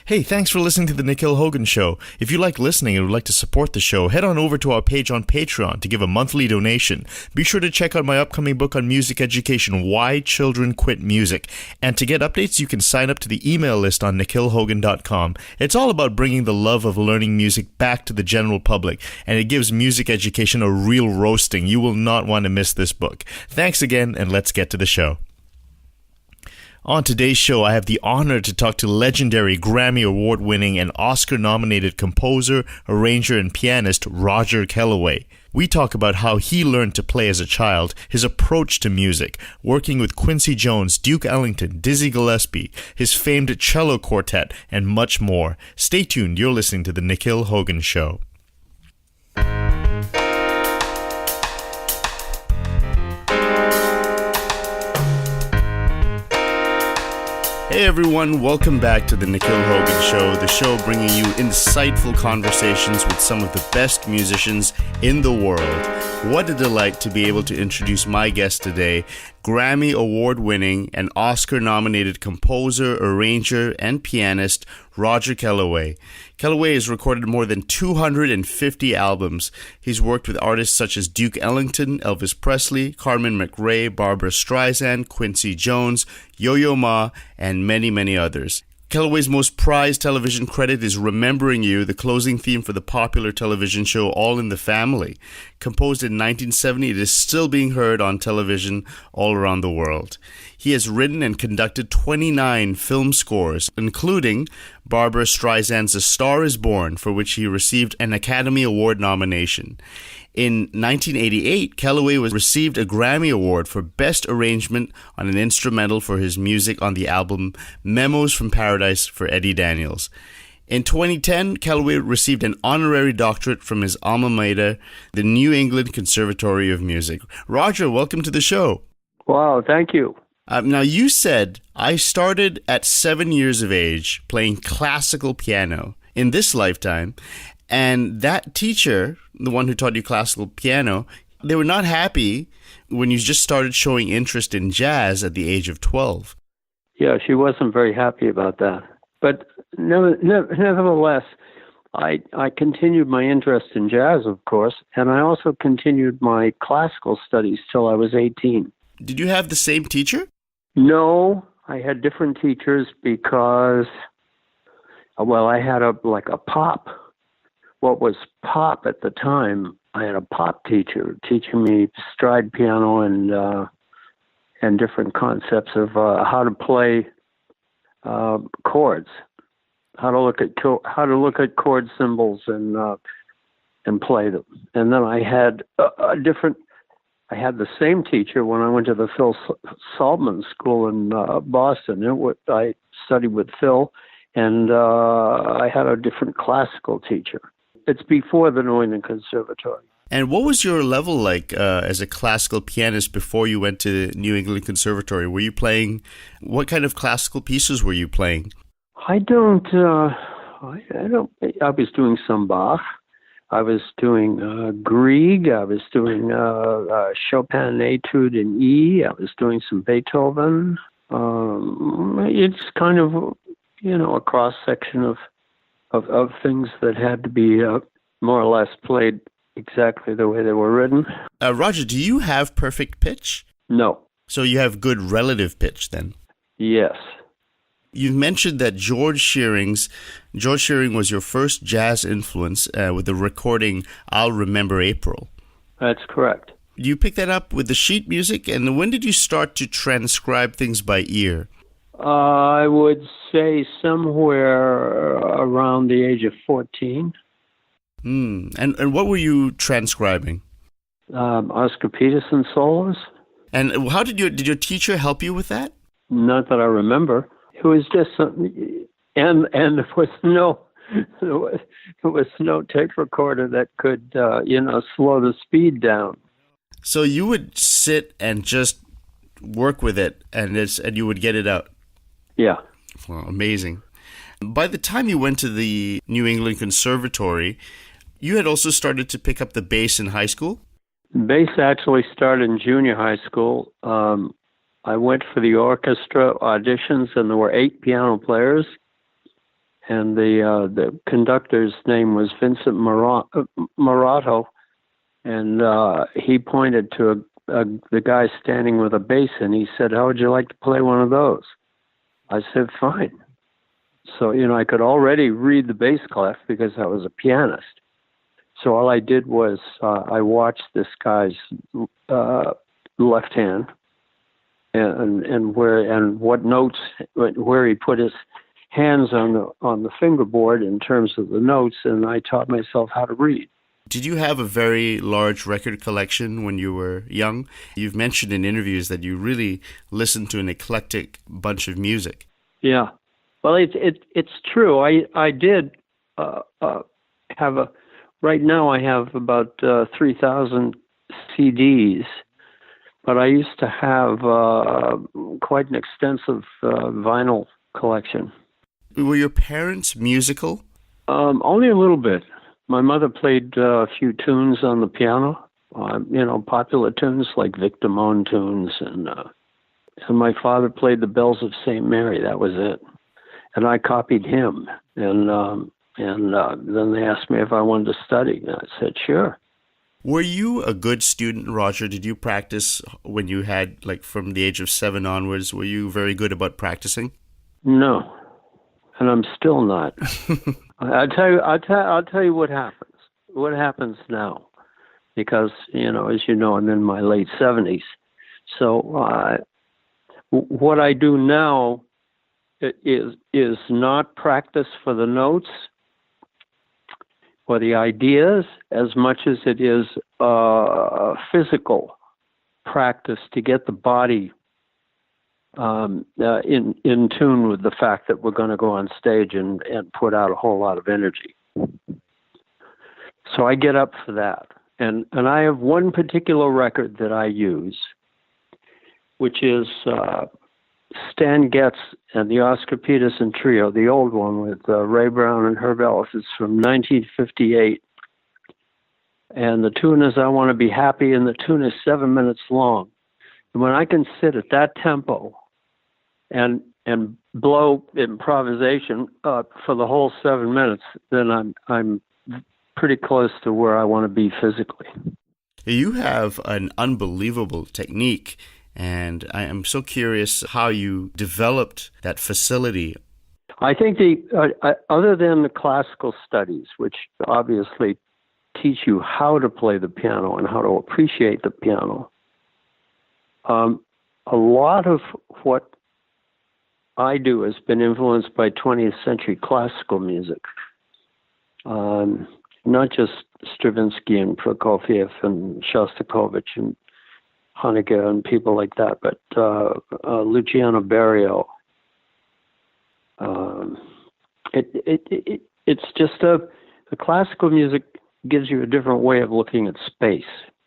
Hey, thanks for listening to the Nikhil Hogan Show. If you like listening and would like to support the show, head on over to our page on Patreon to give a monthly donation. Be sure to check out my upcoming book on music education, Why Children Quit Music. And to get updates, you can sign up to the email list on nikhilhogan.com. It's all about bringing the love of learning music back to the general public, and it gives music education a real roasting. You will not want to miss this book. Thanks again, and let's get to the show. On today's show, I have the honor to talk to legendary Grammy Award-winning and Oscar-nominated composer, arranger, and pianist Roger Kellaway. We talk about how he learned to play as a child, his approach to music, working with Quincy Jones, Duke Ellington, Dizzy Gillespie, his famed cello quartet, and much more. Stay tuned. You're listening to The Nikhil Hogan Show. Hey everyone, welcome back to the Nikhil Hogan Show, the show bringing you insightful conversations with some of the best musicians in the world. What a delight to be able to introduce my guest today, Grammy Award-winning and Oscar-nominated composer, arranger, and pianist, Roger Kellaway. Kellaway has recorded more than 250 albums. He's worked with artists such as Duke Ellington, Elvis Presley, Carmen McCrae, Barbra Streisand, Quincy Jones, Yo-Yo Ma, and many, many others. Kellaway's most prized television credit is Remembering You, the closing theme for the popular television show All in the Family. Composed in 1970, it is still being heard on television all around the world. He has written and conducted 29 film scores, including Barbra Streisand's A Star is Born, for which he received an Academy Award nomination. In 1988, Kellaway received a Grammy Award for Best Arrangement on an Instrumental for his music on the album Memos From Paradise for Eddie Daniels. In 2010, Kellaway received an honorary doctorate from his alma mater, the New England Conservatory of Music. Roger, welcome to the show. Wow, thank you. Now, you said, I started at 7 years of age playing classical piano in this lifetime, and that teacher, the one who taught you classical piano, they were not happy when you just started showing interest in jazz at the age of 12. Yeah, she wasn't very happy about that. But nevertheless, I continued my interest in jazz, of course, and I also continued my classical studies till I was 18. Did you have the same teacher? No, I had different teachers because, well, I had a pop. What was pop at the time, I had a pop teacher teaching me stride piano and different concepts of how to play chords, how to look at chord symbols and play them. And then I had I had the same teacher when I went to the Phil Saltman School in Boston. I studied with Phil, and I had a different classical teacher. It's before the New England Conservatory. And what was your level like as a classical pianist before you went to New England Conservatory? Were you playing, what kind of classical pieces were you playing? I was doing some Bach. I was doing Grieg. I was doing Chopin Etude in E. I was doing some Beethoven. It's kind of, a cross-section of things that had to be more or less played exactly the way they were written. Roger, do you have perfect pitch? No. So you have good relative pitch then? Yes. You've mentioned that George Shearing was your first jazz influence with the recording I'll Remember April. That's correct. Do you pick that up with the sheet music? And when did you start to transcribe things by ear? I would say somewhere around the age of 14. And what were you transcribing? Oscar Peterson solos. And how did your teacher help you with that? Not that I remember. It was just something, and there was no tape recorder that could slow the speed down. So you would sit and just work with it, and you would get it out. Yeah. Well, amazing. By the time you went to the New England Conservatory, you had also started to pick up the bass in high school? Bass actually started in junior high school. I went for the orchestra auditions, and there were 8 piano players. and the conductor's name was Vincent Morato, and he pointed to the guy standing with a bass, and he said, "How would you like to play one of those?" I said, "Fine." So, I could already read the bass clef because I was a pianist. So all I did was I watched this guy's left hand and what notes, where he put his hands on the fingerboard in terms of the notes, and I taught myself how to read. Did you have a very large record collection when you were young? You've mentioned in interviews that you really listened to an eclectic bunch of music. Yeah. Well, it's true. I did have right now I have about 3,000 CDs, but I used to have quite an extensive vinyl collection. Were your parents musical? Only a little bit. My mother played a few tunes on the piano, popular tunes like Victor Moan tunes, and my father played the Bells of St. Mary. That was it. And I copied him, and then they asked me if I wanted to study, and I said, sure. Were you a good student, Roger? Did you practice when you had, from the age of 7 onwards? Were you very good about practicing? No, and I'm still not. I'll tell you what happens. What happens now? Because, as you know, I'm in my late 70s. So what I do now is not practice for the notes or the ideas as much as it is physical practice to get the body in tune with the fact that we're going to go on stage and put out a whole lot of energy. So I get up for that. And I have one particular record that I use, which is Stan Getz and the Oscar Peterson Trio, the old one with Ray Brown and Herb Ellis. It's from 1958. And the tune is I Want to Be Happy, and the tune is 7 minutes long. And when I can sit at that tempo and blow improvisation for the whole 7 minutes, then I'm pretty close to where I want to be physically. You have an unbelievable technique, and I am so curious how you developed that facility. I think other than the classical studies, which obviously teach you how to play the piano and how to appreciate the piano, a lot of what I do has been influenced by 20th century classical music. Not just Stravinsky and Prokofiev and Shostakovich and Honegger and people like that, but Luciano Berio. It's just the classical music gives you a different way of looking at space,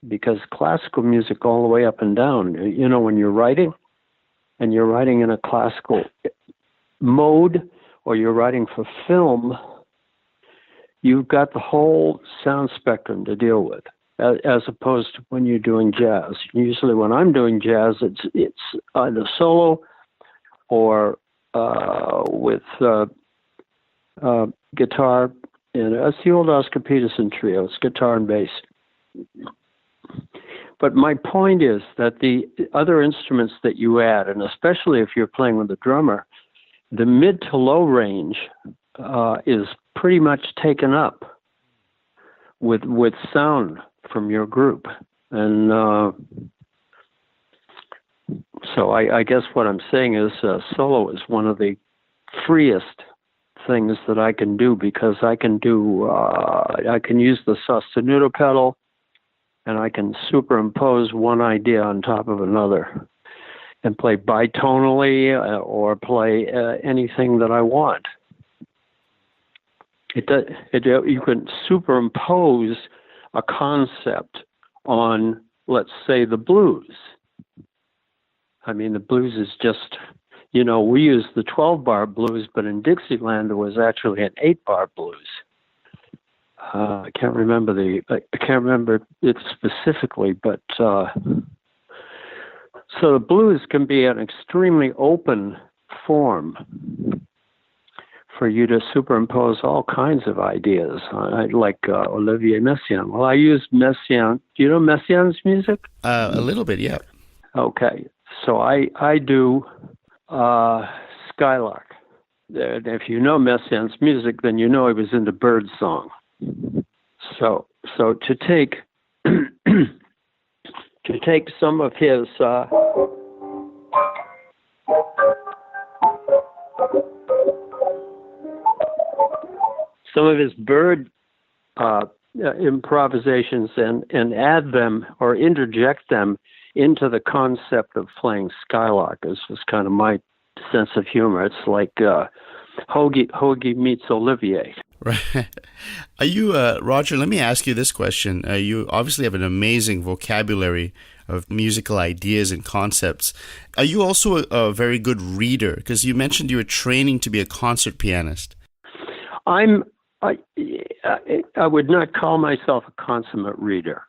because classical music all the way up and down, when you're writing and you're writing in a classical mode or you're writing for film, you've got the whole sound spectrum to deal with, as opposed to when you're doing jazz. Usually when I'm doing jazz, it's either solo or with guitar. And that's the old Oscar Peterson Trio. It's guitar and bass. But my point is that the other instruments that you add, and especially if you're playing with a drummer, the mid to low range is pretty much taken up with sound from your group. And so I guess what I'm saying is solo is one of the freest things that I can do, because I can use the sostenuto pedal, and I can superimpose one idea on top of another and play bitonally or play anything that I want. You can superimpose a concept on, let's say, the blues. I mean, the blues is just, we use the 12-bar blues, but in Dixieland there was actually an 8-bar blues. I can't remember it specifically, but so the blues can be an extremely open form for you to superimpose all kinds of ideas, like Olivier Messiaen. Well, I use Messiaen. Do you know Messiaen's music? A little bit, yeah. Okay, so I do Skylark. If you know Messiaen's music, then you know he was into birdsong. So to take some of his bird improvisations and add them or interject them into the concept of playing Skylark is kind of my sense of humor. It's like Hoagie meets Olivier. Right. Are you, Roger, let me ask you this question. You obviously have an amazing vocabulary of musical ideas and concepts. Are you also a very good reader? Because you mentioned you were training to be a concert pianist. I would not call myself a consummate reader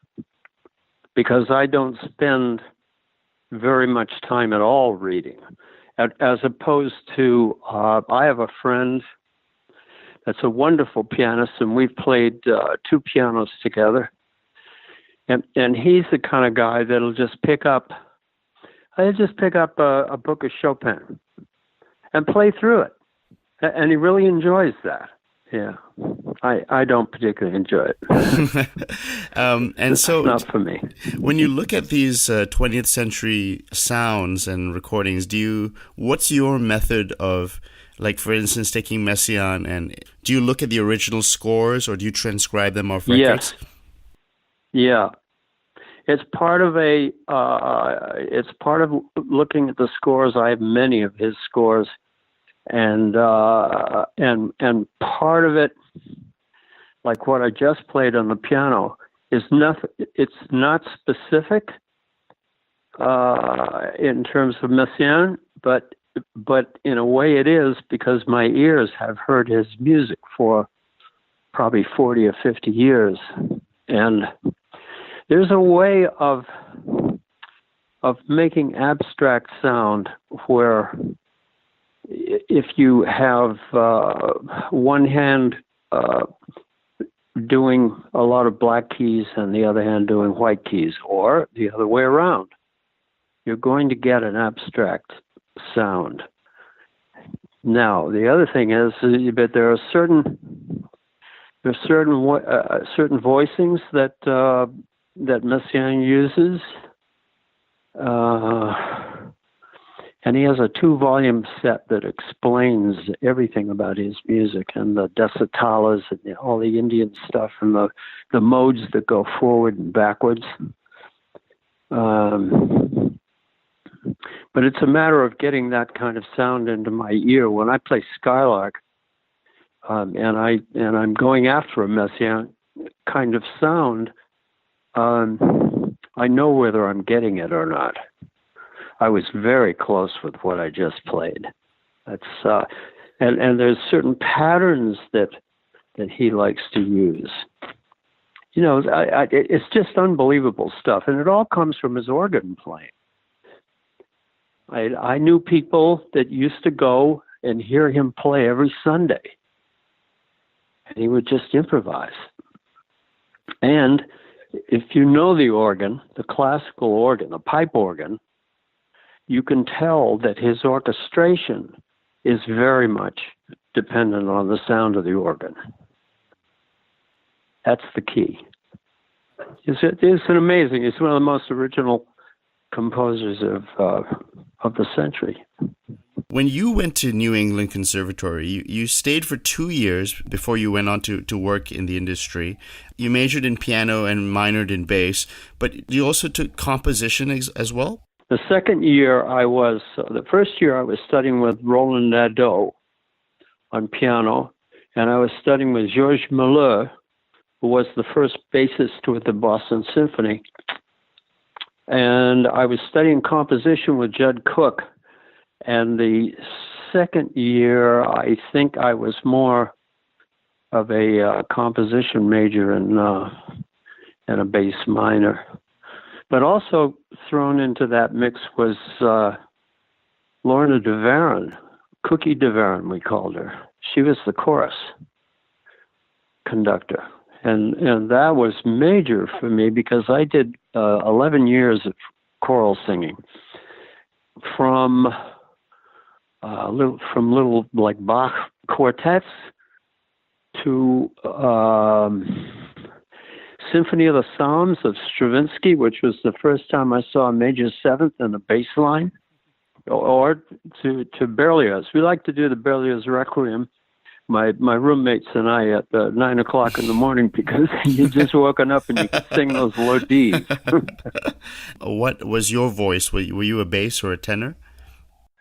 because I don't spend very much time at all reading. As opposed to, I have a friend that's a wonderful pianist, and we've played two pianos together. And he's the kind of guy that'll just pick up a book of Chopin and play through it. And he really enjoys that. Yeah. I don't particularly enjoy it. And so, not for me. When you look at these 20th century sounds and recordings, what's your method of, like, for instance, taking Messiaen, and do you look at the original scores or do you transcribe them off records? Yes. Yeah. It's part of looking at the scores. I have many of his scores. And part of it, like what I just played on the piano, is nothing. It's not specific in terms of Messiaen, but in a way it is, because my ears have heard his music for probably 40 or 50 years, and there's a way of making abstract sound where, if you have one hand doing a lot of black keys and the other hand doing white keys, or the other way around, you're going to get an abstract sound. Now, the other thing is that there are certain voicings that Messiaen uses. And he has a 2-volume set that explains everything about his music, and the decitalas and all the Indian stuff, and the modes that go forward and backwards. But it's a matter of getting that kind of sound into my ear. When I play Skylark, and I'm going after a Messiaen kind of sound, I know whether I'm getting it or not. I was very close with what I just played. That's and there's certain patterns that he likes to use. You know, it's just unbelievable stuff, and it all comes from his organ playing. I knew people that used to go and hear him play every Sunday, and he would just improvise. And if you know the organ, the classical organ, the pipe organ, you can tell that his orchestration is very much dependent on the sound of the organ. That's the key. It's an amazing. It's one of the most original composers of the century. When you went to New England Conservatory, you stayed for 2 years before you went on to work in the industry. You majored in piano and minored in bass, but you also took composition as well? The second year the first year I was studying with Roland Nadeau on piano, and I was studying with Georges Malheur, who was the first bassist with the Boston Symphony. And I was studying composition with Judd Cook. And the second year, I think I was more of a composition major and a bass minor. But also thrown into that mix was Lorna de Varon, Cookie de Varon, we called her. she was the chorus conductor. And that was major for me because I did 11 years of choral singing from little like Bach quartets to Symphony of the Psalms of Stravinsky, which was the first time I saw a major seventh and a bass line, or to Berlioz. We like to do the Berlioz Requiem, my roommates and I, at 9 o'clock in the morning, because you just woken up and you could sing those Lodis. What was your voice? Were you a bass or a tenor?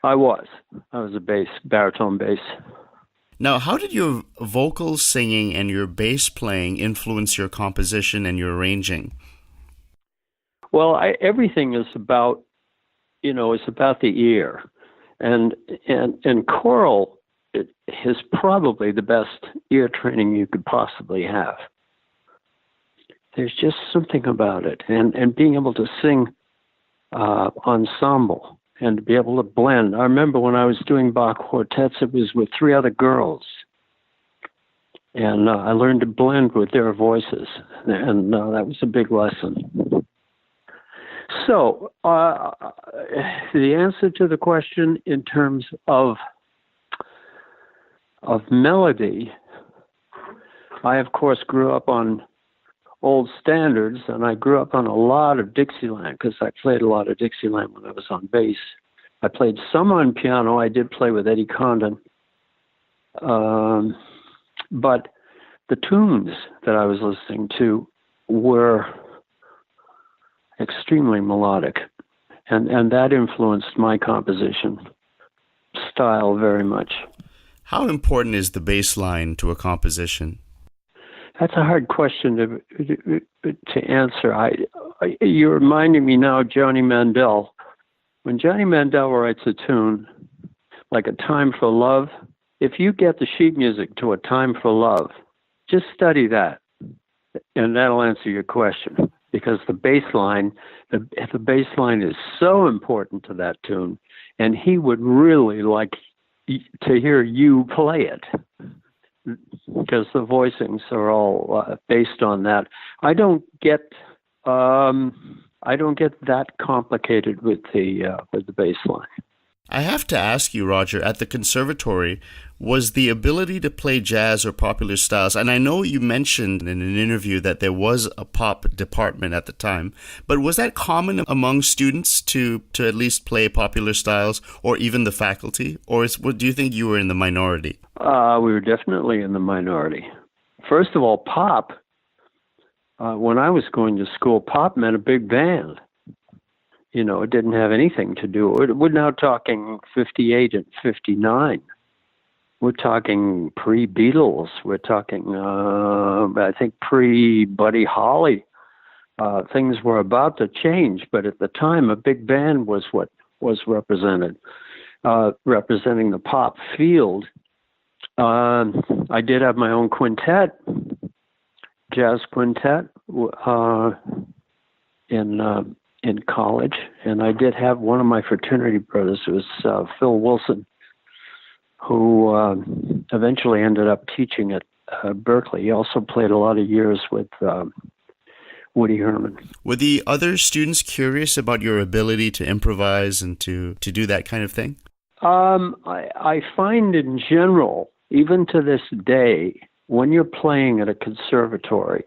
I was a bass, baritone bass. Now, how did your vocal singing and your bass playing influence your composition and your arranging? Well, everything is about, it's about the ear, and choral is probably the best ear training you could possibly have. There's just something about it, and being able to sing ensemble. And to be able to blend. I remember when I was doing Bach quartets, it was with 3 other girls. And I learned to blend with their voices. And that was a big lesson. So the answer to the question in terms of melody, I, of course, grew up on old standards, and I grew up on a lot of Dixieland because I played a lot of Dixieland when I was on bass. I played some on piano. I did play with Eddie Condon. But the tunes that I was listening to were extremely melodic, and that influenced my composition style very much. How important is the bass line to a composition? That's a hard question to answer. You're reminding me now of Johnny Mandel. When Johnny Mandel writes a tune, like A Time for Love, if you get the sheet music to A Time for Love, just study that, and that'll answer your question. Because the bass line is so important to that tune, and he would really like to hear you play it, because the voicings are all based on that. I don't get that complicated with the bass line. I have to ask you, Roger, at the conservatory, was the ability to play jazz or popular styles, and I know you mentioned in an interview that there was a pop department at the time, but was that common among students to at least play popular styles, or even the faculty? Or do you think you were in the minority? We were definitely in the minority. First of all, pop, when I was going to school, pop meant a big band. It didn't have anything to do. We're now talking 58 and 59. We're talking pre-Beatles. We're talking, I think, pre-Buddy Holly. Things were about to change, but at the time, a big band was what was represented, representing the pop field. I did have my own quintet, jazz quintet, in college, and I did have one of my fraternity brothers, who was Phil Wilson, who eventually ended up teaching at Berkeley. He also played a lot of years with Woody Herman. Were the other students curious about your ability to improvise and to do that kind of thing? I find in general, even to this day, when you're playing at a conservatory,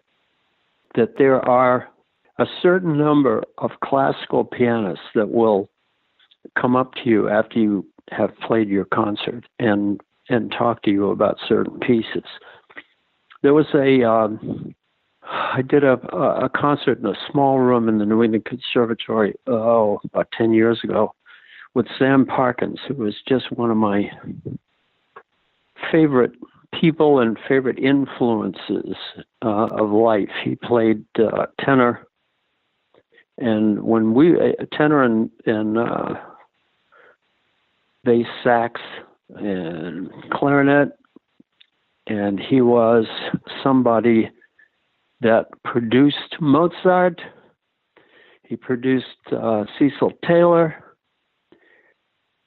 that there are a certain number of classical pianists that will come up to you after you have played your concert and talk to you about certain pieces. There was I did a concert in a small room in the New England Conservatory, about 10 years ago, with Sam Parkins, who was just one of my favorite people and favorite influences of life. He played tenor, and tenor and bass sax and clarinet, and he was somebody that produced Mozart. He produced Cecil Taylor,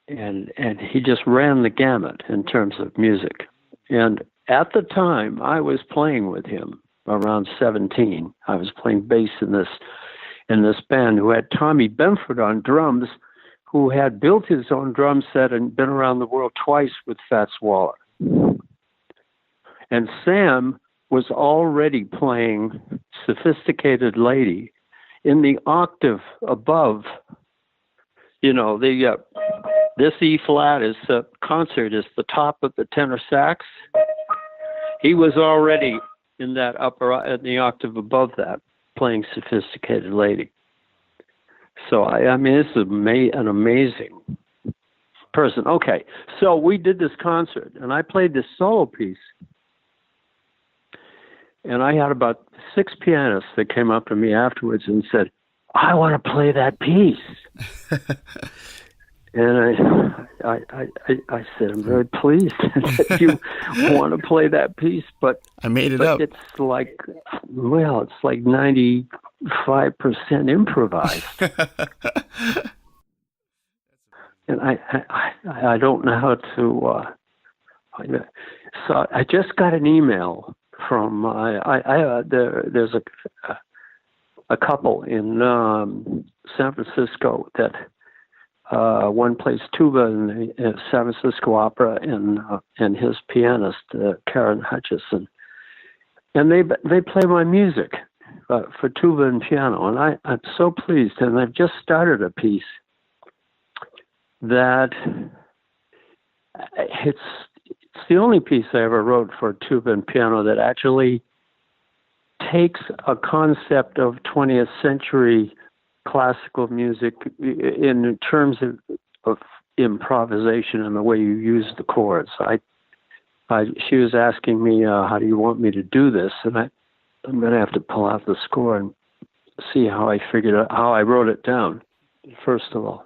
and he just ran the gamut in terms of music. And at the time, I was playing with him around 17. I was playing bass in this band who had Tommy Benford on drums, who had built his own drum set and been around the world twice with Fats Waller. And Sam was already playing Sophisticated Lady in the octave above. You know, this E flat is the concert is the top of the tenor sax. He was already in that in the octave above that, playing Sophisticated Lady. So I mean, this is an amazing person. Okay, so we did this concert, and I played this solo piece. And I had about 6 pianists that came up to me afterwards and said, "I want to play that piece." And I said, "I'm very pleased that you want to play that piece, but I made it up. It's like, well, it's like 95% improvised." And I don't know how to. So I just got an email from there's a couple in San Francisco that one plays tuba in the San Francisco Opera, and his pianist Karen Hutchison, and they play my music for tuba and piano, and I'm so pleased. And I've just started a piece that it's the only piece I ever wrote for tuba and piano that actually takes a concept of 20th century classical music in terms of improvisation and the way you use the chords. She was asking me, how do you want me to do this? And I'm going to have to pull out the score and see how I wrote it down, first of all.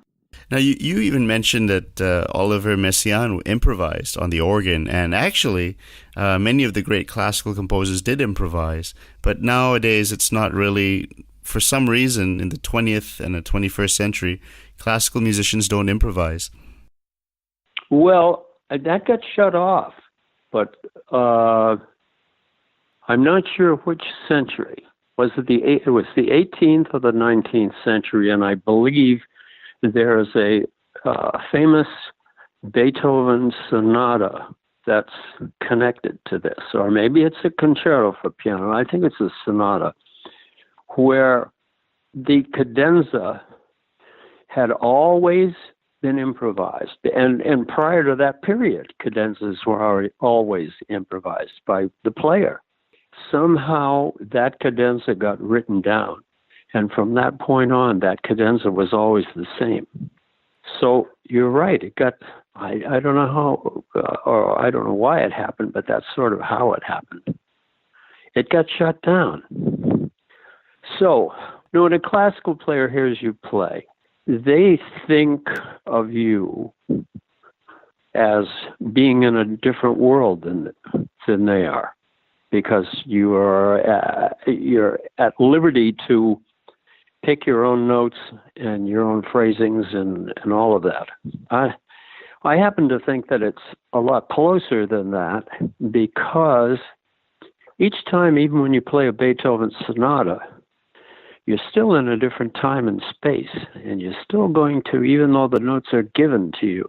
Now, you even mentioned that Oliver Messiaen improvised on the organ, and actually, many of the great classical composers did improvise, but nowadays it's not really, for some reason, in the 20th and the 21st century, classical musicians don't improvise. Well, that got shut off, but I'm not sure which century. It was the 18th or the 19th century, and I believe there's a famous Beethoven sonata that's connected to this, or maybe it's a concerto for piano. I think it's a sonata, where the cadenza had always been improvised, and prior to that period, cadenzas were always improvised by the player. Somehow that cadenza got written down. And from that point on, that cadenza was always the same. So you're right. It got, I don't know how, or I don't know why it happened, but that's sort of how it happened. It got shut down. So when a classical player hears you play, they think of you as being in a different world than they are, because you're at liberty to pick your own notes and your own phrasings and all of that. I happen to think that it's a lot closer than that, because each time, even when you play a Beethoven sonata, you're still in a different time and space, and you're still going to, even though the notes are given to you,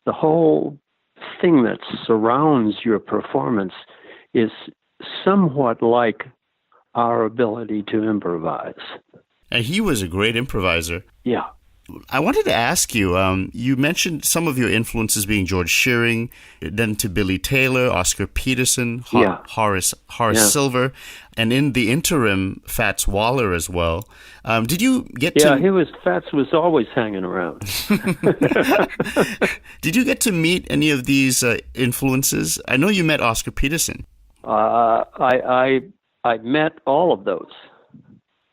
the whole thing that surrounds your performance is somewhat like our ability to improvise. And he was a great improviser. Yeah. I wanted to ask you, you mentioned some of your influences being George Shearing, then to Billy Taylor, Oscar Peterson, Horace Silver, and in the interim, Fats Waller as well. Did you get to... Yeah, Fats was always hanging around. Did you get to meet any of these influences? I know you met Oscar Peterson. I met all of those.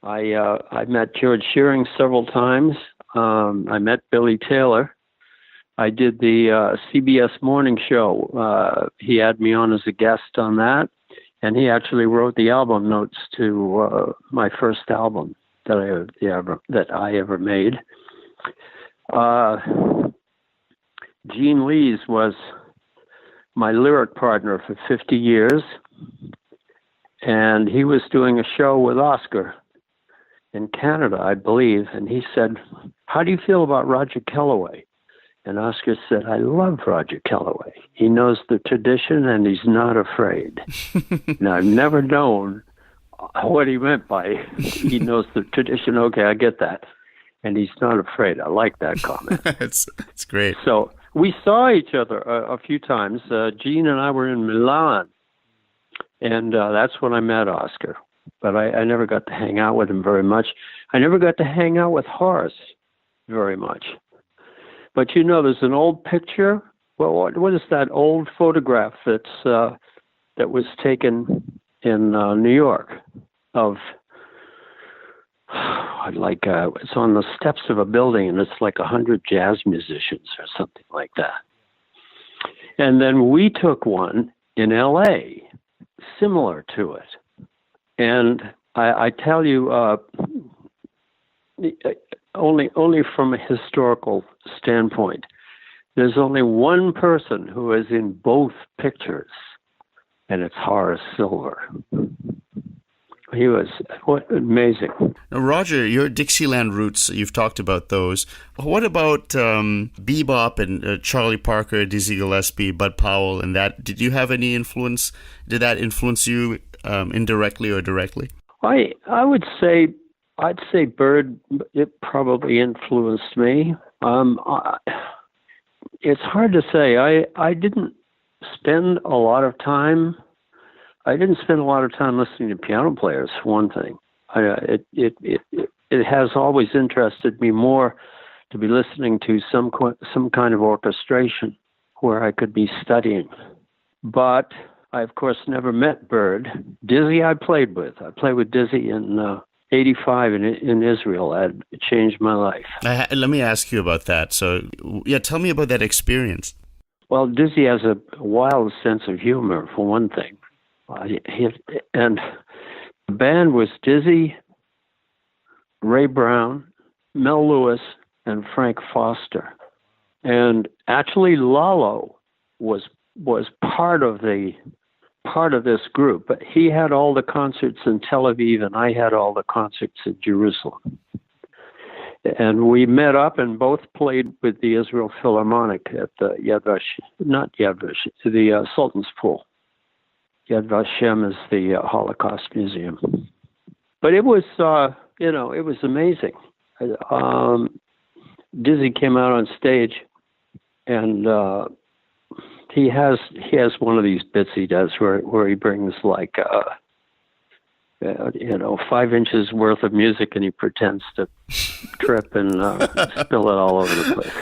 I met George Shearing several times. I met Billy Taylor. I did the CBS Morning Show. He had me on as a guest on that, and he actually wrote the album notes to my first album that I ever made. Gene Lees was my lyric partner for 50 years, and he was doing a show with Oscar in Canada, I believe, and he said, "How do you feel about Roger Kellaway?" And Oscar said, "I love Roger Kellaway. He knows the tradition and he's not afraid." Now, I've never known what he meant by he knows the tradition. Okay, I get that. And he's not afraid. I like that comment. It's great. So we saw each other a few times. Gene and I were in Milan, and that's when I met Oscar. But I never got to hang out with him very much. I never got to hang out with Horace very much. But there's an old picture. Well, what is that old photograph that was taken in New York of it's on the steps of a building, and it's like 100 jazz musicians or something like that. And then we took one in L.A. similar to it. And I tell you, only from a historical standpoint, there's only one person who is in both pictures, and it's Horace Silver. He was amazing. Now, Roger, your Dixieland roots, you've talked about those. What about bebop and Charlie Parker, Dizzy Gillespie, Bud Powell, and that? Did you have any influence? Did that influence you indirectly or directly? I would say, I'd say Bird, it probably influenced me. It's hard to say. I didn't spend a lot of time listening to piano players, for one thing. It has always interested me more to be listening to some kind of orchestration where I could be studying. But I, of course, never met Bird. Dizzy I played with. I played with Dizzy in 85 in Israel. It changed my life. Let me ask you about that. So, tell me about that experience. Well, Dizzy has a wild sense of humor, for one thing. And the band was Dizzy, Ray Brown, Mel Lewis, and Frank Foster. And actually, Lalo was part of this group, but he had all the concerts in Tel Aviv, and I had all the concerts in Jerusalem. And we met up and both played with the Israel Philharmonic at the the Sultan's Pool. Yad Vashem is the Holocaust Museum. But it was, it was amazing. Dizzy came out on stage, and he has one of these bits he does where he brings 5 inches worth of music, and he pretends to trip and spill it all over the place.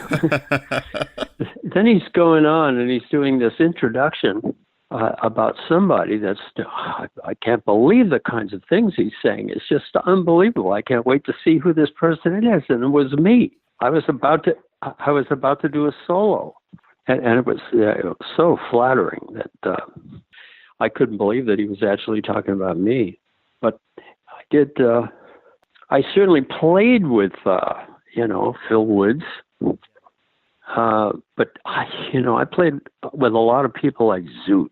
Then he's going on and he's doing this introduction about somebody that's, I can't believe the kinds of things he's saying. It's just unbelievable. I can't wait to see who this person is. And it was me. I was about to do a solo, and it was so flattering that I couldn't believe that he was actually talking about me. But I did. I certainly played with Phil Woods. But I played with a lot of people like Zoot.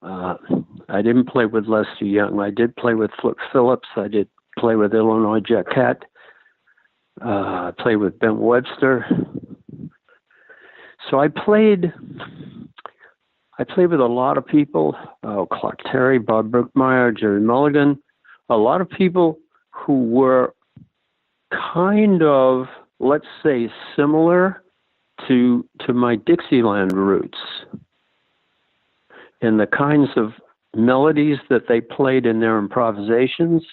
I didn't play with Lester Young. I did play with Flip Phillips. I did play with Illinois Jacquet. I played with Ben Webster. So I played with a lot of people. Clark Terry, Bob Brookmeyer, Jerry Mulligan. A lot of people who were kind of, let's say, similar to my Dixieland roots, and the kinds of melodies that they played in their improvisations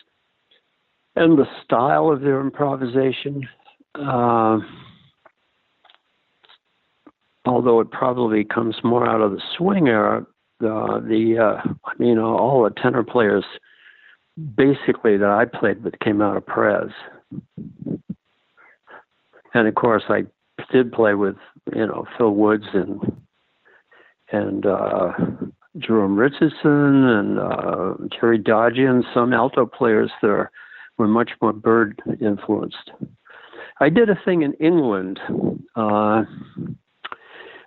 and the style of their improvisation. Although it probably comes more out of the swing era, all the tenor players basically that I played with came out of Perez. And of course I did play with, Phil Woods and Jerome Richardson and Terry Dodgy and some alto players that were much more Bird influenced. I did a thing in England.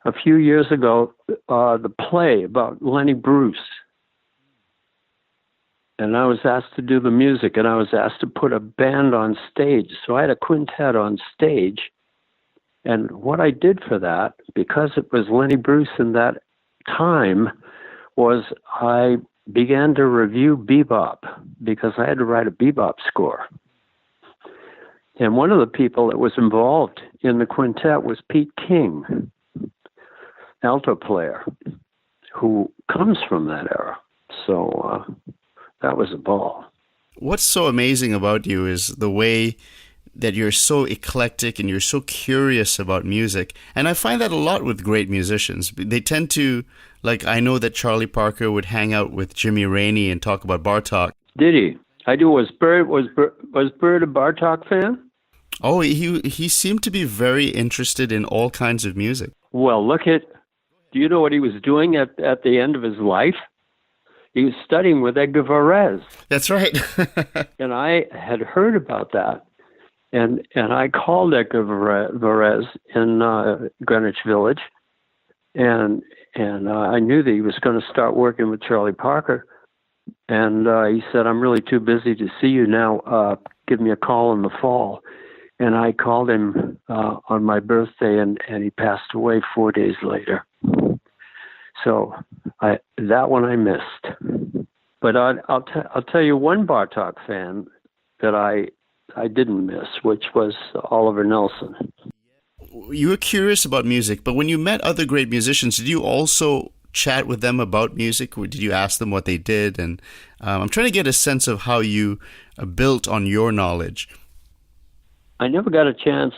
a few years ago the play about Lenny Bruce. And I was asked to do the music, and I was asked to put a band on stage. So I had a quintet on stage. And what I did for that, because it was Lenny Bruce in that time, was I began to review bebop, because I had to write a bebop score. And one of the people that was involved in the quintet was Pete King, alto player, who comes from that era. So that was a ball. What's so amazing about you is the way that you're so eclectic and you're so curious about music. And I find that a lot with great musicians. They tend to, like, I know that Charlie Parker would hang out with Jimmy Rainey and talk about Bartok. Did he? I do. Was Bird a Bartok fan? Oh, he seemed to be very interested in all kinds of music. Well, do you know what he was doing at the end of his life? He was studying with Edgar Varese. That's right. And I had heard about that. And I called Edgar Varese in Greenwich Village. And I knew that he was going to start working with Charlie Parker. And he said, "I'm really too busy to see you now. Give me a call in the fall." And I called him on my birthday, and he passed away 4 days later. So that one I missed. But I'll tell you one Bartok fan that I didn't miss, which was Oliver Nelson. You were curious about music, but when you met other great musicians, did you also chat with them about music? Or did you ask them what they did? And I'm trying to get a sense of how you built on your knowledge. I never got a chance.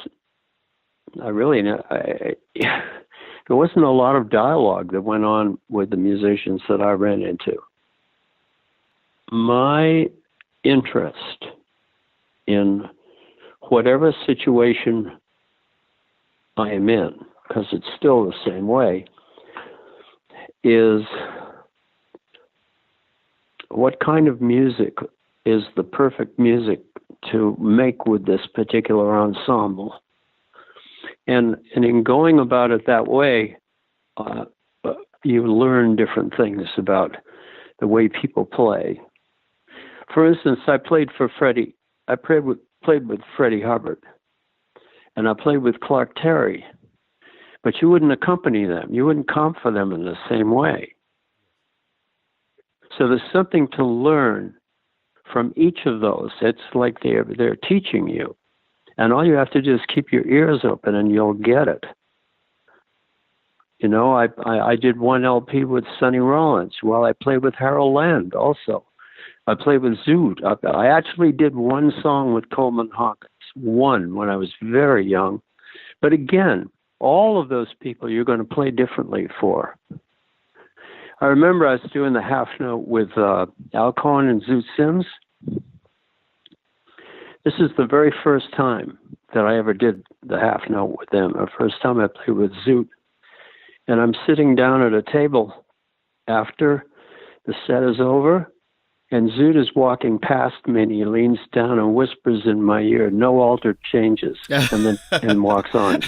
There wasn't a lot of dialogue that went on with the musicians that I ran into. My interest in whatever situation I am in, because it's still the same way, is what kind of music is the perfect music to make with this particular ensemble. And in going about it that way, you learn different things about the way people play. For instance, I played with Freddie Hubbard, and I played with Clark Terry, but you wouldn't accompany them. You wouldn't comp for them in the same way. So there's something to learn from each of those. It's like they're teaching you. And all you have to do is keep your ears open and you'll get it. You know, I did one LP with Sonny Rollins. Well, I played with Harold Land also. I played with Zoot. I actually did one song with Coleman Hawkins, one when I was very young. But again, all of those people you're going to play differently for. I remember I was doing the half note with Al Cohn and Zoot Sims. This is the very first time that I ever did the half note with them. The first time I played with Zoot. And I'm sitting down at a table after the set is over, and Zoot is walking past me, and he leans down and whispers in my ear, "No altered changes," and walks on.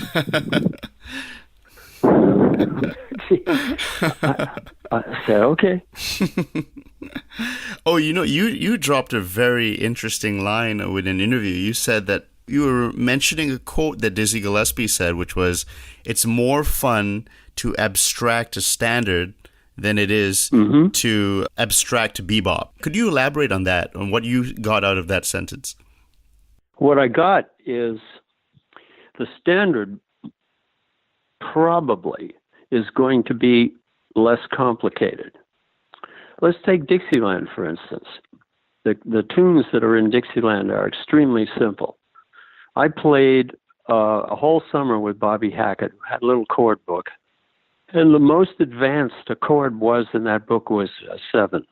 I said, "Okay." Oh, you know, you dropped a very interesting line with an interview. You said that you were mentioning a quote that Dizzy Gillespie said, which was, "It's more fun to abstract a standard than it is to abstract bebop." Could you elaborate on that, on what you got out of that sentence? What I got is the standard probably is going to be less complicated. Let's take Dixieland, for instance. The tunes that are in Dixieland are extremely simple. I played a whole summer with Bobby Hackett, who had a little chord book. And the most advanced a chord was in that book was a 7,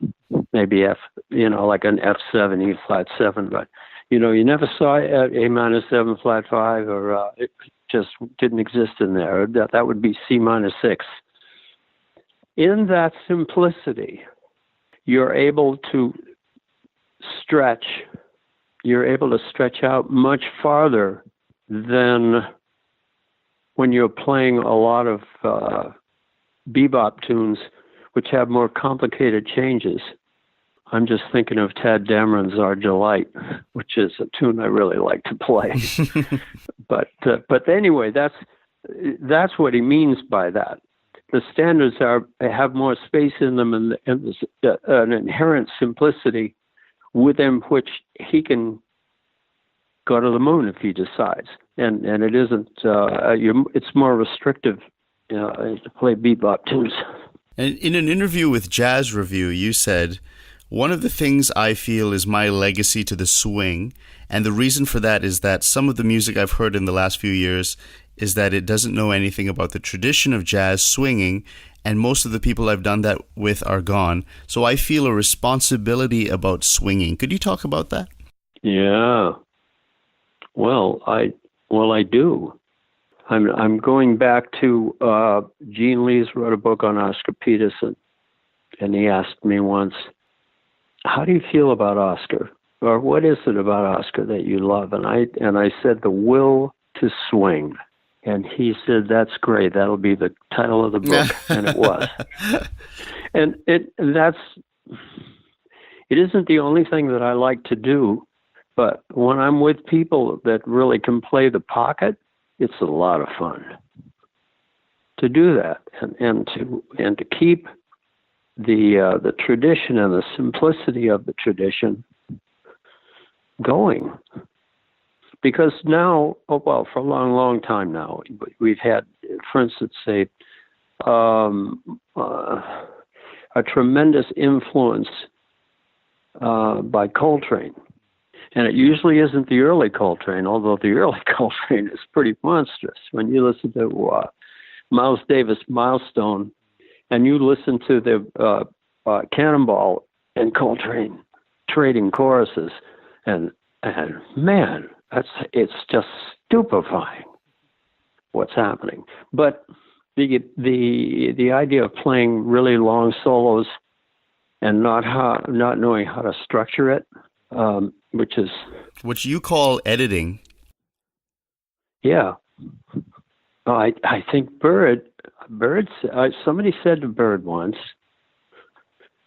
maybe F, like an F7, E flat 7. But, you never saw A minor 7 flat 5, or it just didn't exist in there. That would be C minor 6. In that simplicity, you're able to stretch. You're able to stretch out much farther than when you're playing a lot of bebop tunes, which have more complicated changes. I'm just thinking of Tad Dameron's "Our Delight," which is a tune I really like to play. But anyway, that's what he means by that. The standards have more space in them, and there's an inherent simplicity within which he can go to the moon if he decides. And it isn't. It's more restrictive to play bebop tunes. And in an interview with Jazz Review, you said, "One of the things I feel is my legacy to the swing, and the reason for that is that some of the music I've heard in the last few years is that it doesn't know anything about the tradition of jazz swinging, and most of the people I've done that with are gone. So I feel a responsibility about swinging." Could you talk about that? Yeah. Well, I do. I'm going back to Gene Lees wrote a book on Oscar Peterson, and he asked me once, "How do you feel about Oscar? Or what is it about Oscar that you love?" And I said, "The will to swing." And he said, "That's great. That'll be the title of the book." And it was. And it isn't the only thing that I like to do, but when I'm with people that really can play the pocket, it's a lot of fun to do that, and to keep the tradition and the simplicity of the tradition going. Because now, for a long, long time now, we've had, for instance, a tremendous influence by Coltrane. And it usually isn't the early Coltrane, although the early Coltrane is pretty monstrous. When you listen to Miles Davis' Milestone, and you listen to the Cannonball and Coltrane trading choruses, and man, it's just stupefying what's happening. But the idea of playing really long solos and not knowing how to structure it, which you call editing. Yeah. I think Bird, somebody said to Bird once,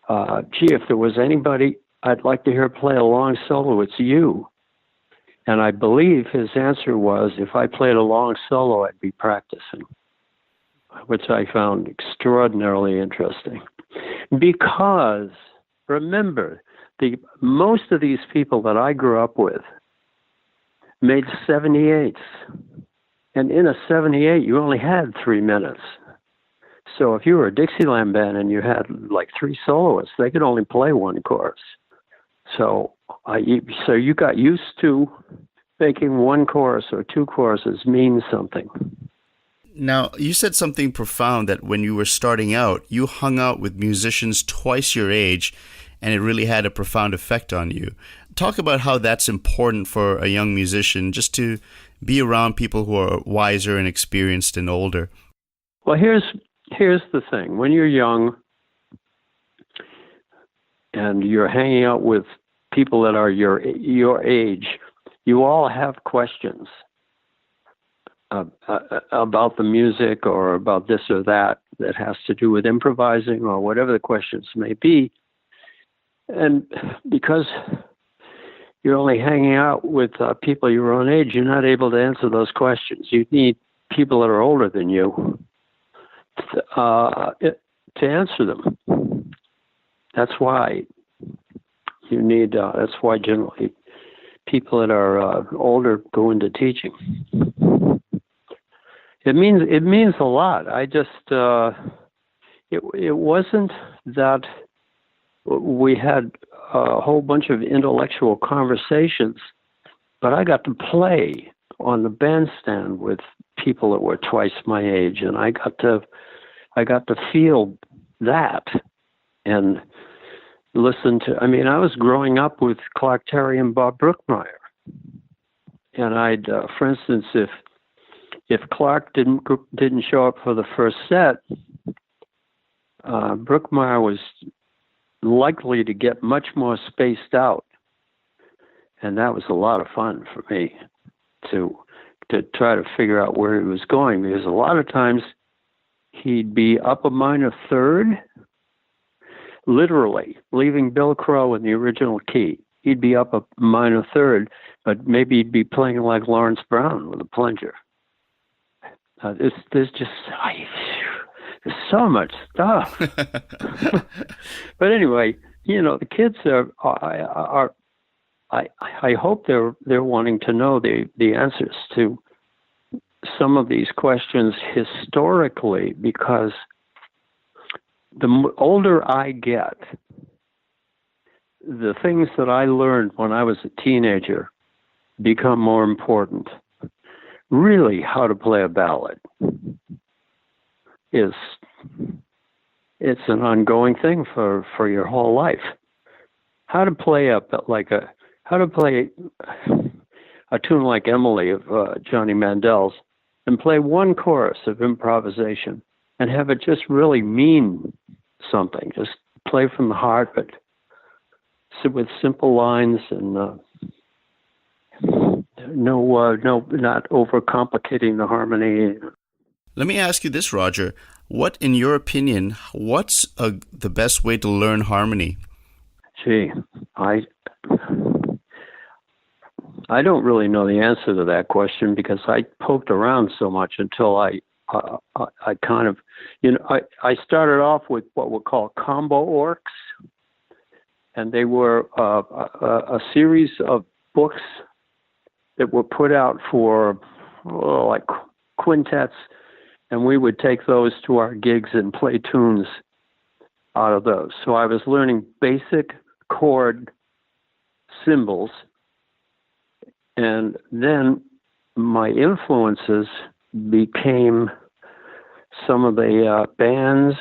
"Gee, if there was anybody I'd like to hear play a long solo, it's you." And I believe his answer was, "If I played a long solo, I'd be practicing," which I found extraordinarily interesting. Because, remember, most of these people that I grew up with made 78s. And in a 78, you only had 3 minutes. So if you were a Dixieland band and you had like 3 soloists, they could only play 1 chorus. So you got used to making 1 chorus or 2 choruses mean something. Now, you said something profound, that when you were starting out, you hung out with musicians twice your age, and it really had a profound effect on you. Talk about how that's important for a young musician, just to be around people who are wiser and experienced and older. Well, here's the thing. When you're young and you're hanging out with people that are your age, you all have questions about the music or about this or that has to do with improvising or whatever the questions may be. And because you're only hanging out with people your own age, you're not able to answer those questions. You need people that are older than you to answer them. That's why you need. That's why generally people that are older go into teaching. It means a lot. I just it wasn't that we had a whole bunch of intellectual conversations, but I got to play on the bandstand with people that were twice my age, and I got to feel that and listen to. I mean, I was growing up with Clark Terry and Bob Brookmeyer, and I'd, for instance, if Clark didn't show up for the first set, Brookmeyer was likely to get much more spaced out, and that was a lot of fun for me to to try to figure out where he was going, because a lot of times he'd be up a minor third, literally leaving Bill Crow in the original key. He'd be up a minor third, but maybe he'd be playing like Lawrence Brown with a plunger. There's so much stuff. But anyway, the kids are I hope they're wanting to know the answers to some of these questions historically, because the older I get, the things that I learned when I was a teenager become more important. Really, how to play a ballad it's an ongoing thing for your whole life. How to play a tune like Emily of Johnny Mandel's and play one chorus of improvisation and have it just really mean something. Just play from the heart, but with simple lines and not overcomplicating the harmony. Let me ask you this, Roger. What, in your opinion, what's the best way to learn harmony? Gee, I don't really know the answer to that question, because I poked around so much until I kind of, I started off with what we call combo orcs, and they were a series of books that were put out for like quintets, and we would take those to our gigs and play tunes out of those. So I was learning basic chord symbols, and then my influences became some of the bands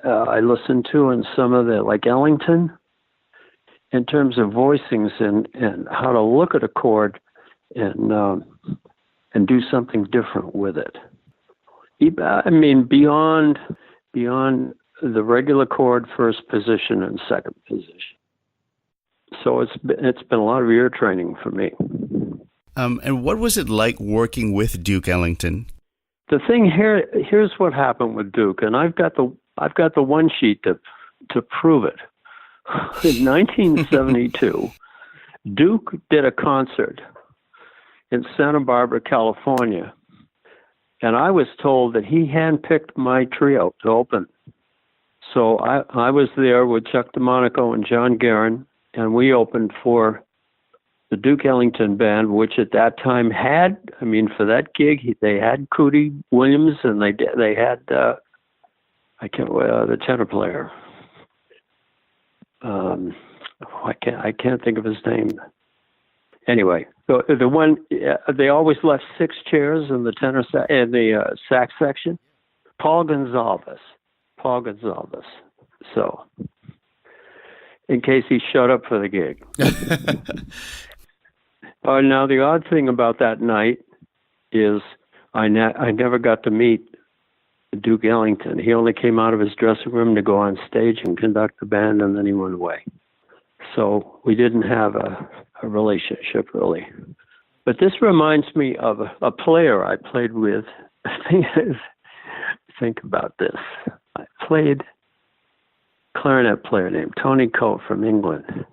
I listened to, and some of the, like Ellington, in terms of voicings and how to look at a chord and do something different with it. I mean, beyond the regular chord first position and second position. So it's been a lot of ear training for me. And what was it like working with Duke Ellington? The thing here's what happened with Duke, and I've got the one sheet to prove it. In 1972, Duke did a concert in Santa Barbara, California, and I was told that he handpicked my trio to open. So I was there with Chuck DeMonico and John Guerin, and we opened for the Duke Ellington Band, which at that time had, for that gig, they had Cootie Williams, and they had the tenor player. I can't think of his name. Anyway, the one they always left 6 chairs in the tenor in the sax section. Paul Gonsalves. So, in case he showed up for the gig. Now the odd thing about that night is I never got to meet Duke Ellington. He only came out of his dressing room to go on stage and conduct the band, and then he went away. So we didn't have a relationship, really. But this reminds me of a player I played with. Think about this. I played clarinet player named Tony Coe from England.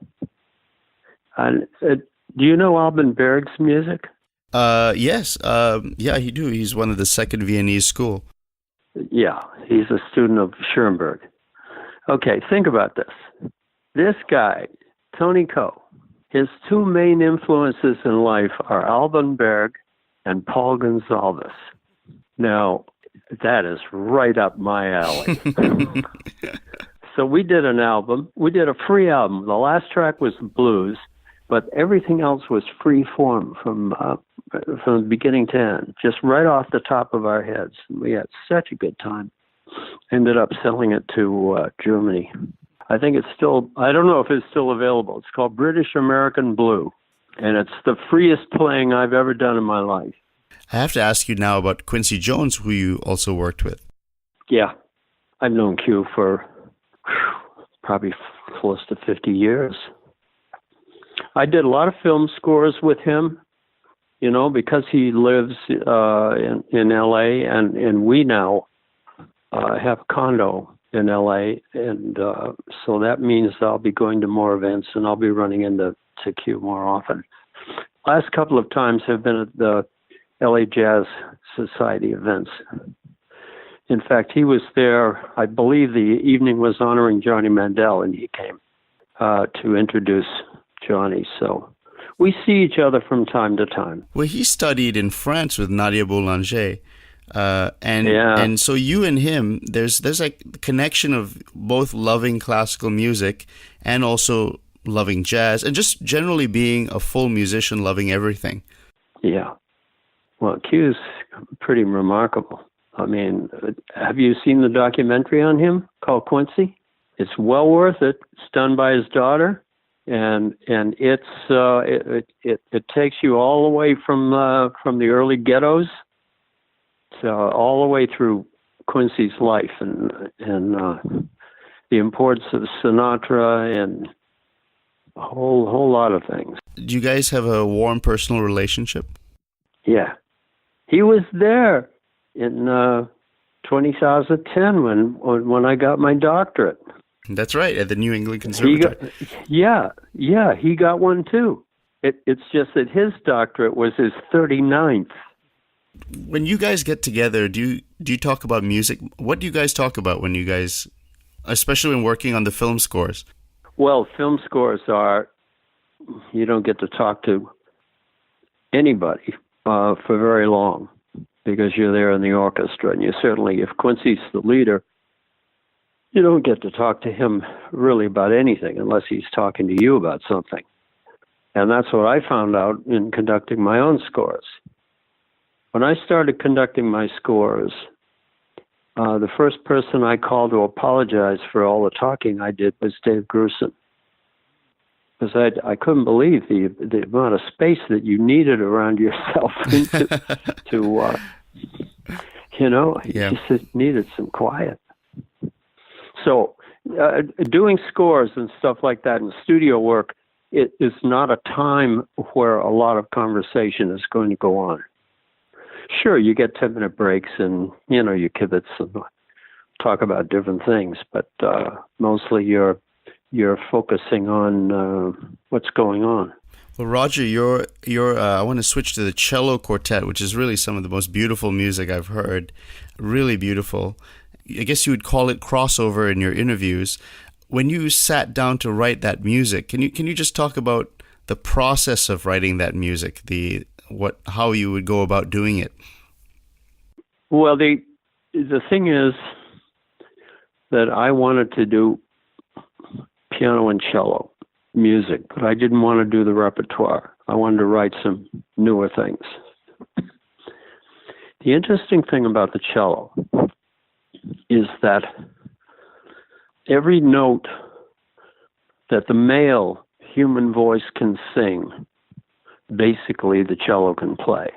And do you know Alban Berg's music? Yes. Yeah, he do. He's one of the second Viennese school. Yeah, he's a student of Schoenberg. Okay, think about this. This guy, Tony Coe, his 2 main influences in life are Alban Berg and Paul Gonsalves. Now, that is right up my alley. So we did an album. We did a free album. The last track was blues, but everything else was free form from beginning to end, just right off the top of our heads. We had such a good time. Ended up selling it to Germany. I think it's still, I don't know if it's still available. It's called British American Blue, and it's the freest playing I've ever done in my life. I have to ask you now about Quincy Jones, who you also worked with. Yeah, I've known Q for probably close to 50 years. I did a lot of film scores with him, because he lives in L.A. and we now have a condo in L.A. and so that means I'll be going to more events and I'll be running into Q more often. Last couple of times have been at the L.A. Jazz Society events. In fact, he was there. I believe the evening was honoring Johnny Mandel, and he came to introduce Johnny. So we see each other from time to time. Well, he studied in France with Nadia Boulanger. And so you and him, there's like a connection of both loving classical music and also loving jazz and just generally being a full musician, loving everything. Yeah. Well, Q's pretty remarkable. I mean, have you seen the documentary on him called Quincy? It's well worth it. It's done by his daughter, and it takes you all the way from the early ghettos to all the way through Quincy's life and the importance of Sinatra and a whole lot of things. Do you guys have a warm personal relationship? Yeah, he was there in 2010 when I got my doctorate. That's right, at the New England Conservatory. He got one too. It's just that his doctorate was his 39th. When you guys get together, do you talk about music? What do you guys talk about when you guys, especially when working on the film scores? Well, film scores you don't get to talk to anybody for very long, because you're there in the orchestra, and you certainly, if Quincy's the leader, you don't get to talk to him really about anything unless he's talking to you about something. And that's what I found out in conducting my own scores. When I started conducting my scores, the first person I called to apologize for all the talking I did was Dave Grusin. Because I couldn't believe the amount of space that you needed around yourself you just needed some quiet. So doing scores and stuff like that in studio work, it is not a time where a lot of conversation is going to go on. Sure, you get 10-minute breaks and, you kibitz and talk about different things, but mostly you're focusing on what's going on. Well, Roger, I want to switch to the cello quartet, which is really some of the most beautiful music I've heard. Really beautiful. I guess you would call it crossover in your interviews. When you sat down to write that music, can you just talk about the process of writing that music, how you would go about doing it? Well, the thing is that I wanted to do piano and cello music, but I didn't want to do the repertoire. I wanted to write some newer things. The interesting thing about the cello is that every note that the male human voice can sing, basically the cello can play.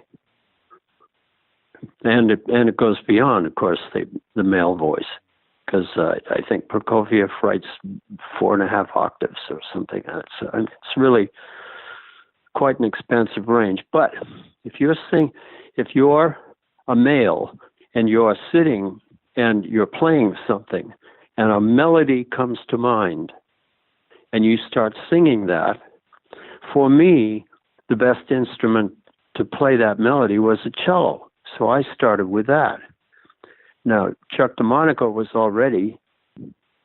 And it goes beyond, of course, the male voice, because I think Prokofiev writes 4.5 octaves or something. It's really quite an expansive range. But if you're a male and you're sitting and you're playing something and a melody comes to mind and you start singing that, for me, the best instrument to play that melody was a cello. So I started with that. Now, Chuck DeMonico was already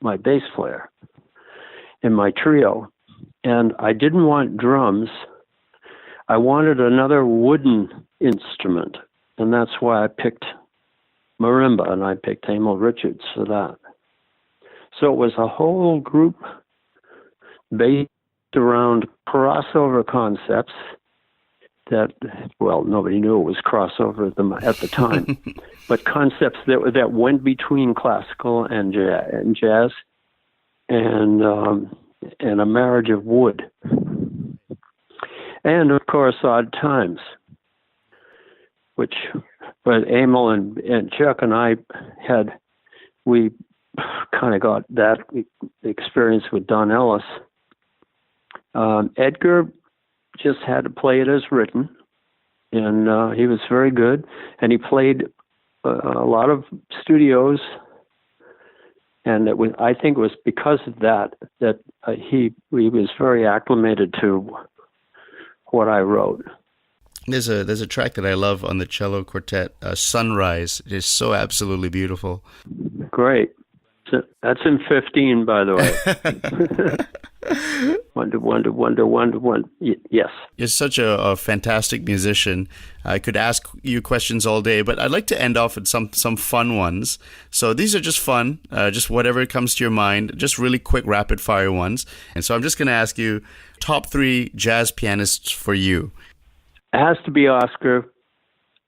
my bass player in my trio, and I didn't want drums. I wanted another wooden instrument, and that's why I picked marimba, and I picked Emil Richards for that. So it was a whole group based around crossover concepts that, well, nobody knew it was crossover at the time, but concepts that went between classical and jazz, and a marriage of wood, and of course odd times, but Emil and Chuck and I we kind of got that experience with Don Ellis. Edgar just had to play it as written, and he was very good. And he played a lot of studios, and I think it was because of that he was very acclimated to what I wrote. There's a track that I love on the cello quartet, Sunrise. It is so absolutely beautiful. Great. That's in 15, by the way. Wonder. Yes. You're such a fantastic musician. I could ask you questions all day, but I'd like to end off with some fun ones. So these are just fun, just whatever comes to your mind, just really quick, rapid fire ones. And so I'm just going to ask you top 3 jazz pianists for you. It has to be Oscar,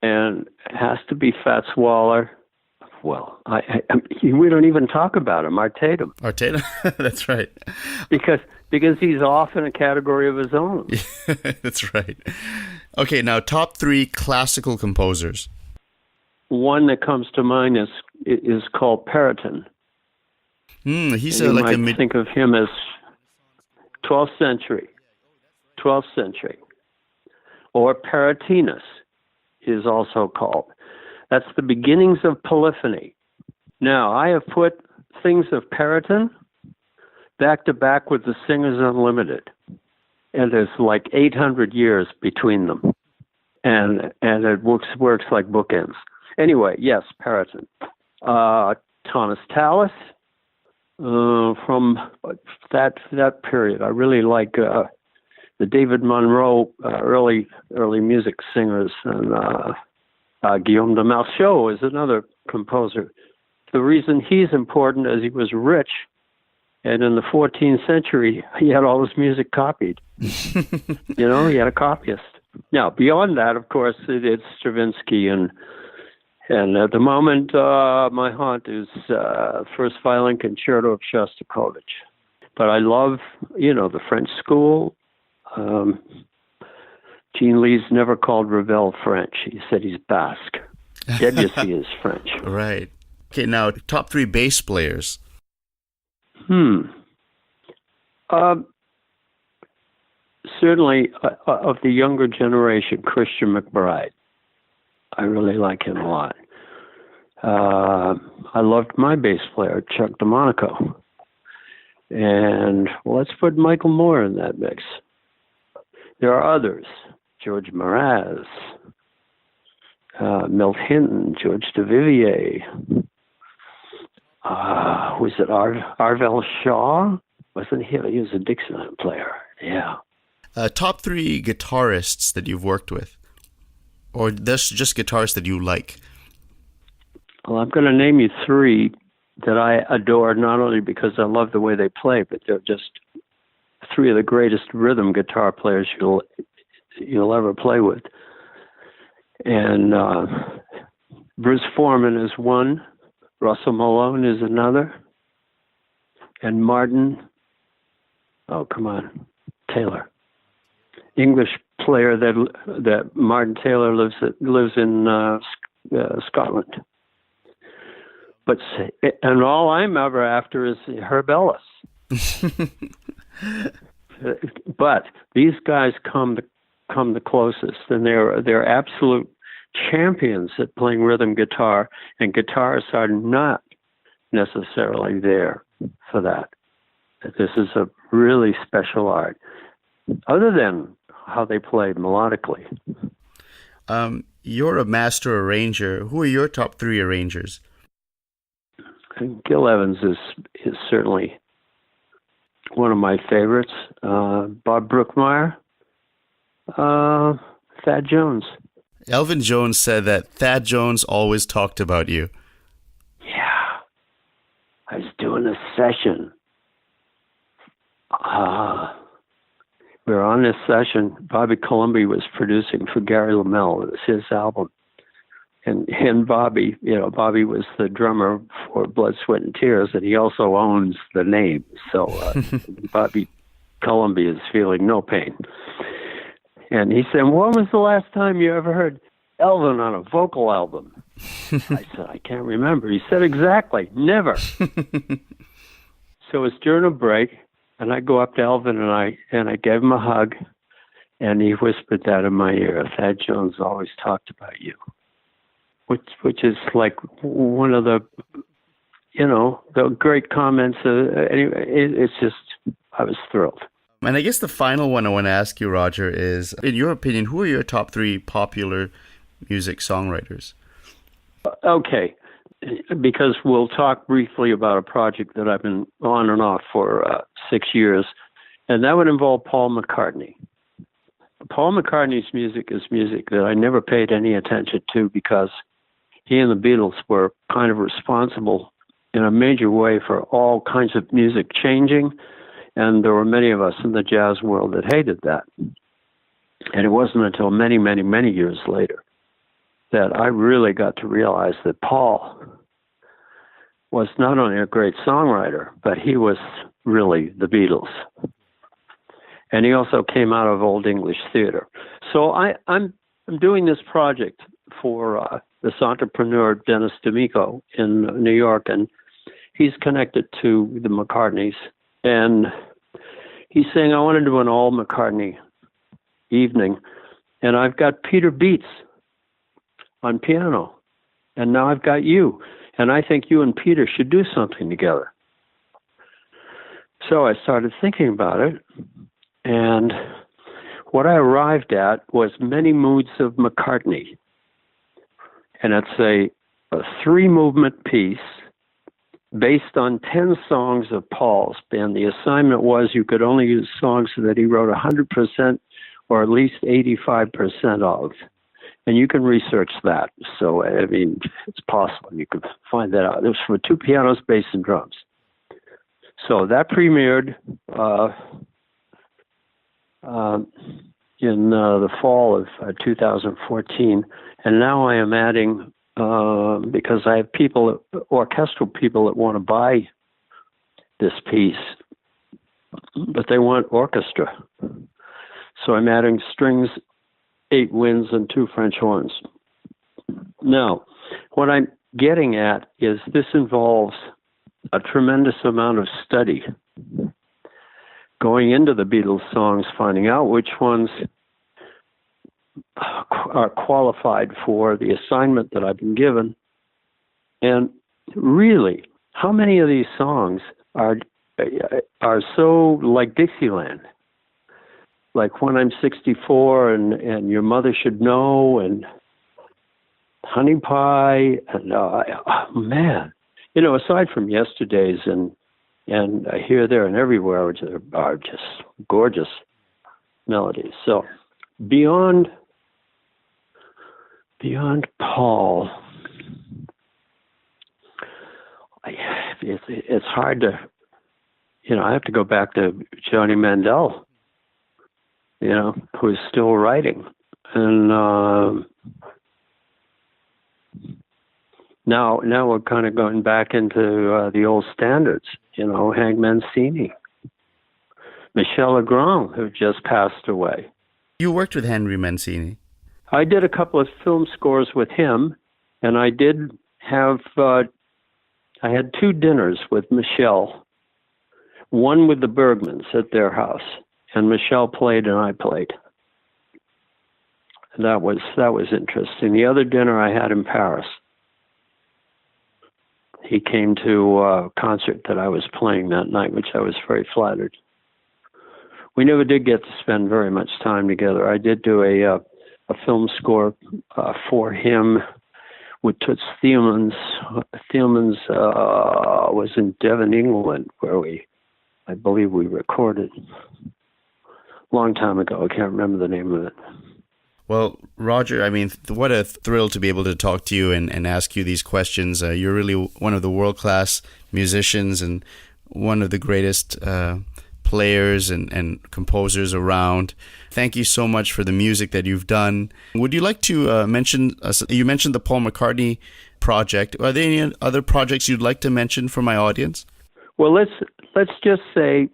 and it has to be Fats Waller. Well, we don't even talk about him, Art Tatum. Art Tatum, that's right. Because he's off in a category of his own. That's right. Okay, now top 3 classical composers. One that comes to mind is called Periton. He's you like might think of him as 12th century. Or Peritinus is also called. That's the beginnings of polyphony. Now, I have put things of Periton back to back with the Singers Unlimited. And there's like 800 years between them. And it works like bookends. Anyway, yes, Periton. Thomas Tallis, from that period. I really like the David Monroe early music singers, and Guillaume de Marchaux is another composer. The reason he's important is he was rich, and in the 14th century, he had all his music copied. He had a copyist. Now, beyond that, of course, it's Stravinsky, and at the moment, my haunt is First Violin Concerto of Shostakovich. But I love, the French school. Jean Lee's never called Ravel French. He said he's Basque. Debussy is French. Right. Okay, now, top 3 bass players. Certainly, of the younger generation, Christian McBride. I really like him a lot. I loved my bass player, Chuck DeMonico. And let's put Michael Moore in that mix. There are others. George Mraz, Milt Hinton, George Duvivier. Was it Arvell Shaw? Wasn't he? He was a Dixieland player. Yeah. Top 3 guitarists that you've worked with, or just guitarists that you like. Well, I'm going to name you 3 that I adore, not only because I love the way they play, but they're just 3 of the greatest rhythm guitar players you'll ever play with. And Bruce Foreman is one, Russell Malone is another, and Martin, Taylor. English player that Martin Taylor lives in Scotland. And all I'm ever after is Herb Ellis. But these guys come the closest, and they're absolute champions at playing rhythm guitar, and guitarists are not necessarily there for that. This is a really special art, other than how they play melodically. You're a master arranger. Who are your top 3 arrangers? Gil Evans is certainly one of my favorites. Bob Brookmeyer, Thad Jones. Elvin Jones said that Thad Jones always talked about you. Yeah. I was doing a session. We were on this session. Bobby Colomby was producing for Gary LaMelle. It was his album. And Bobby, Bobby was the drummer for Blood, Sweat, and Tears, and he also owns the name. So Bobby Colomby is feeling no pain. And he said, when was the last time you ever heard Elvin on a vocal album? I said, I can't remember. He said, exactly, never. So it's during a break, and I go up to Elvin, and I gave him a hug, And he whispered that in my ear. Thad Jones always talked about you, which is like one of the, the great comments. Anyway, it's just, I was thrilled. And I guess the final one I want to ask you, Roger, is, in your opinion, who are your top 3 popular music songwriters? Okay, because we'll talk briefly about a project that I've been on and off for 6 years, and that would involve Paul McCartney. Paul McCartney's music is music that I never paid any attention to because he and the Beatles were kind of responsible in a major way for all kinds of music changing. And there were many of us in the jazz world that hated that. And it wasn't until many, many, many years later that I really got to realize that Paul was not only a great songwriter, but he was really the Beatles. And he also came out of Old English theater. So I'm doing this project for this entrepreneur, Dennis D'Amico, in New York, and he's connected to the McCartneys. And he's saying, I want to do an all McCartney evening. And I've got Peter Beats on piano. And now I've got you. And I think you and Peter should do something together. So I started thinking about it. And what I arrived at was Many Moods of McCartney. And it's a 3-movement piece based on 10 songs of Paul's. And the assignment was you could only use songs that he wrote 100% or at least 85% of. And you can research that. So, I mean, it's possible. You can find that out. It was for 2 pianos, bass, and drums. So that premiered in the fall of 2014. And now I am adding, because I have orchestral people that want to buy this piece, but they want orchestra. So I'm adding strings, 8 winds, and 2 French horns. Now, what I'm getting at is this involves a tremendous amount of study, going into the Beatles songs, finding out which ones are qualified for the assignment that I've been given. And really, how many of these songs are so like Dixieland? Like When I'm 64 and Your Mother Should Know and Honey Pie and man, aside from Yesterdays and Here, There, and Everywhere, which are just gorgeous melodies. So beyond Paul, it's hard to, I have to go back to Johnny Mandel, who is still writing. And now we're kind of going back into the old standards, Hank Mancini, Michel Legrand, who just passed away. You worked with Henry Mancini. I did a couple of film scores with him, and I did have, I had 2 dinners with Michel, one with the Bergmans at their house, and Michel played and I played. And that was interesting. The other dinner I had in Paris. He came to a concert that I was playing that night, which I was very flattered. We never did get to spend very much time together. I did do a film score for him with Toots Thielemans. Thielemans was in Devon, England, where I believe we recorded a long time ago. I can't remember the name of it. Well, Roger, I mean, what a thrill to be able to talk to you and ask you these questions. You're really one of the world-class musicians and one of the greatest players and composers around. Thank you so much for the music that you've done. Would you like to mention, you mentioned the Paul McCartney project. Are there any other projects you'd like to mention for my audience? Well, let's just say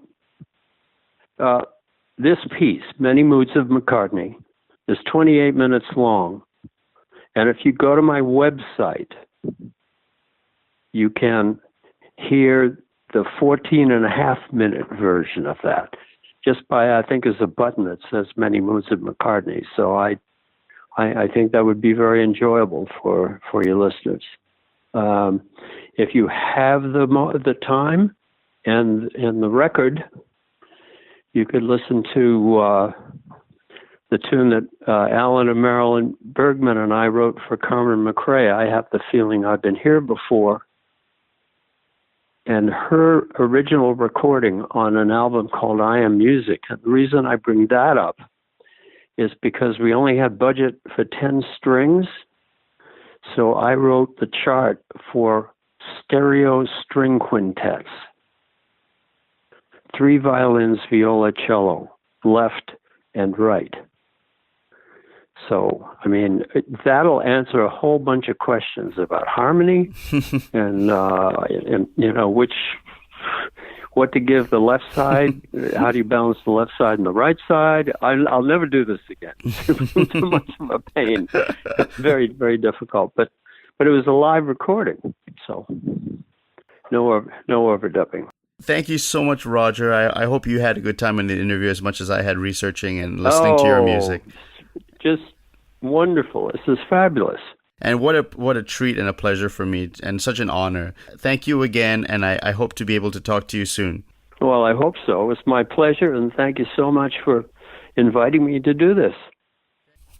this piece, Many Moods of McCartney, is 28 minutes long. And if you go to my website, you can hear the 14.5-minute version of that. just by, I think, as a button that says Many Moods of McCartney. So I think that would be very enjoyable for your listeners. If you have the time and the record, you could listen to the tune that Alan and Marilyn Bergman and I wrote for Carmen McCrae, I Have the Feeling I've Been Here Before. And her original recording on an album called I Am Music. And the reason I bring that up is because we only had budget for 10 strings. So I wrote the chart for stereo string quintets. 3 violins, viola, cello, left and right. So, I mean, that'll answer a whole bunch of questions about harmony and you know, what to give the left side, how do you balance the left side and the right side. I'll never do this again. It's too much of a pain. It's very, very difficult. But it was a live recording, so no overdubbing. Thank you so much, Roger. I hope you had a good time in the interview as much as I had researching and listening to your music. Just wonderful. This is fabulous. And what a treat and a pleasure for me, and such an honor. Thank you again, and I hope to be able to talk to you soon. Well, I hope so. It's my pleasure, and thank you so much for inviting me to do this.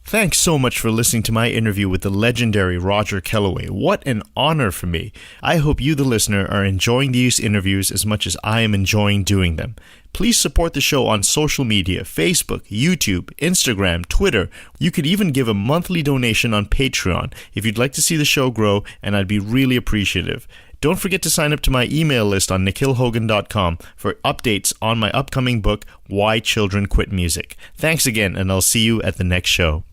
Thanks so much for listening to my interview with the legendary Roger Kellaway. What an honor for me. I hope you, the listener, are enjoying these interviews as much as I am enjoying doing them. Please support the show on social media, Facebook, YouTube, Instagram, Twitter. You could even give a monthly donation on Patreon if you'd like to see the show grow, and I'd be really appreciative. Don't forget to sign up to my email list on nikhilhogan.com for updates on my upcoming book, Why Children Quit Music. Thanks again, and I'll see you at the next show.